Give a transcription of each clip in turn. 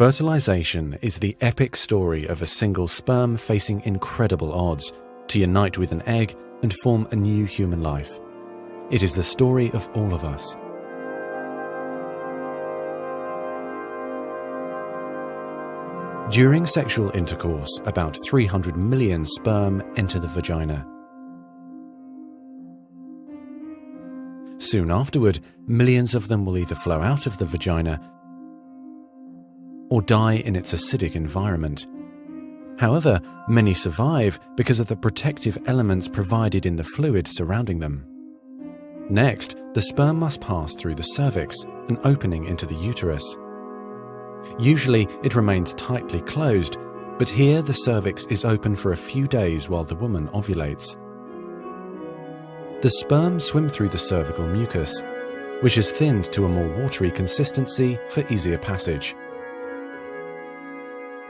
Fertilization is the epic story of a single sperm facing incredible odds to unite with an egg and form a new human life. It is the story of all of us. During sexual intercourse, about 300 million sperm enter the vagina. Soon afterward, millions of them will either flow out of the vagina or die in its acidic environment. However, many survive because of the protective elements provided in the fluid surrounding them. Next, the sperm must pass through the cervix, an opening into the uterus. Usually, it remains tightly closed, but here the cervix is open for a few days while the woman ovulates. The sperm swim through the cervical mucus, which is thinned to a more watery consistency for easier passage.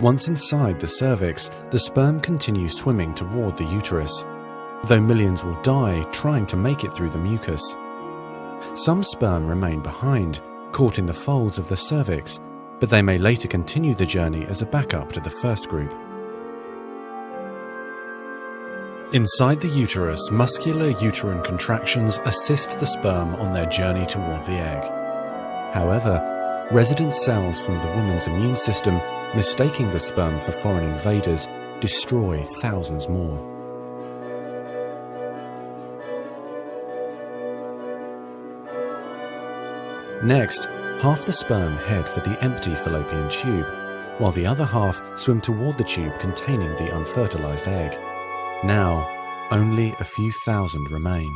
Once inside the cervix, the sperm continues swimming toward the uterus, though millions will die trying to make it through the mucus. Some sperm remain behind, caught in the folds of the cervix, but they may later continue the journey as a backup to the first group. Inside the uterus, muscular uterine contractions assist the sperm on their journey toward the egg. However, resident cells from the woman's immune system, mistaking the sperm for foreign invaders, destroy thousands more. Next, half the sperm head for the empty fallopian tube, while the other half swim toward the tube containing the unfertilized egg. Now, only a few thousand remain.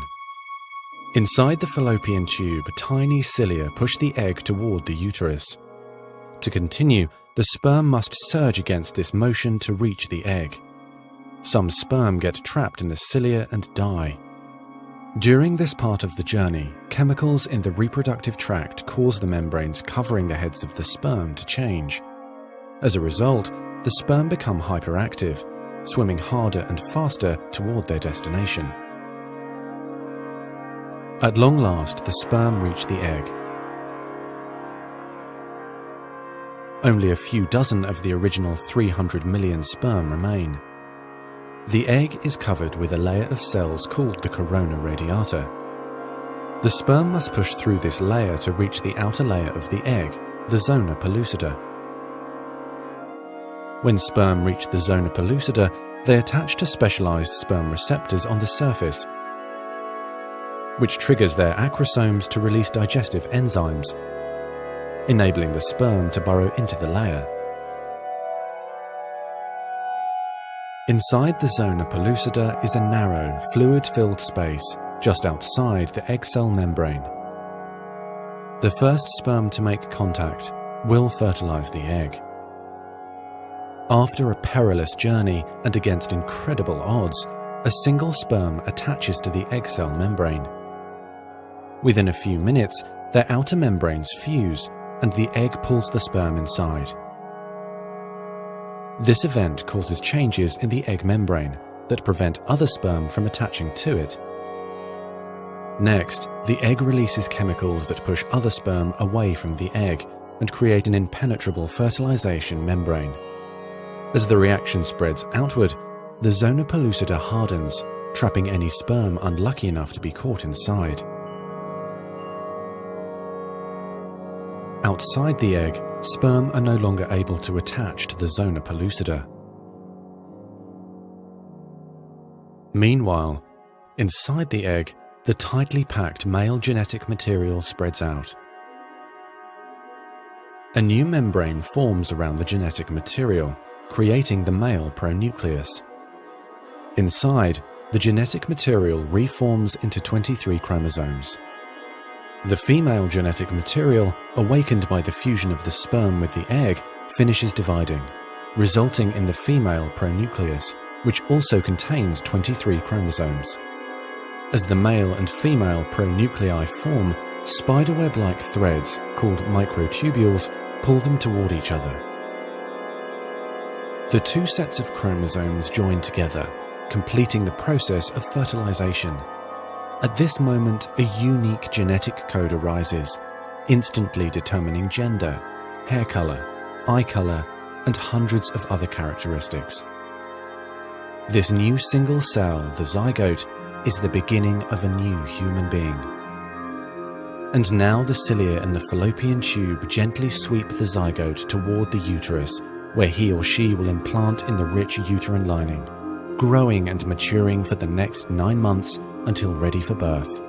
Inside the fallopian tube, tiny cilia push the egg toward the uterus. To continue, the sperm must surge against this motion to reach the egg. Some sperm get trapped in the cilia and die. During this part of the journey, chemicals in the reproductive tract cause the membranes covering the heads of the sperm to change. As a result, the sperm become hyperactive, swimming harder and faster toward their destination. At long last, the sperm reach the egg. Only a few dozen of the original 300 million sperm remain. The egg is covered with a layer of cells called the corona radiata. The sperm must push through this layer to reach the outer layer of the egg, the zona pellucida. When sperm reach the zona pellucida, they attach to specialized sperm receptors on the surface, which triggers their acrosomes to release digestive enzymes, enabling the sperm to burrow into the layer. Inside the zona pellucida is a narrow, fluid-filled space just outside the egg cell membrane. The first sperm to make contact will fertilize the egg. After a perilous journey and against incredible odds, a single sperm attaches to the egg cell membrane. Within a few minutes, their outer membranes fuse and the egg pulls the sperm inside. This event causes changes in the egg membrane that prevent other sperm from attaching to it. Next, the egg releases chemicals that push other sperm away from the egg and create an impenetrable fertilization membrane. As the reaction spreads outward, the zona pellucida hardens, trapping any sperm unlucky enough to be caught inside. Outside the egg, sperm are no longer able to attach to the zona pellucida. Meanwhile, inside the egg, the tightly packed male genetic material spreads out. A new membrane forms around the genetic material, creating the male pronucleus. Inside, the genetic material reforms into 23 chromosomes. The female genetic material, awakened by the fusion of the sperm with the egg, finishes dividing, resulting in the female pronucleus, which also contains 23 chromosomes. As the male and female pronuclei form, spiderweb-like threads, called microtubules, pull them toward each other. The two sets of chromosomes join together, completing the process of fertilization. At this moment, a unique genetic code arises, instantly determining gender, hair color, eye color, and hundreds of other characteristics. This new single cell, the zygote, is the beginning of a new human being. And now the cilia in the fallopian tube gently sweep the zygote toward the uterus, where he or she will implant in the rich uterine lining, growing and maturing for the next 9 months until ready for birth.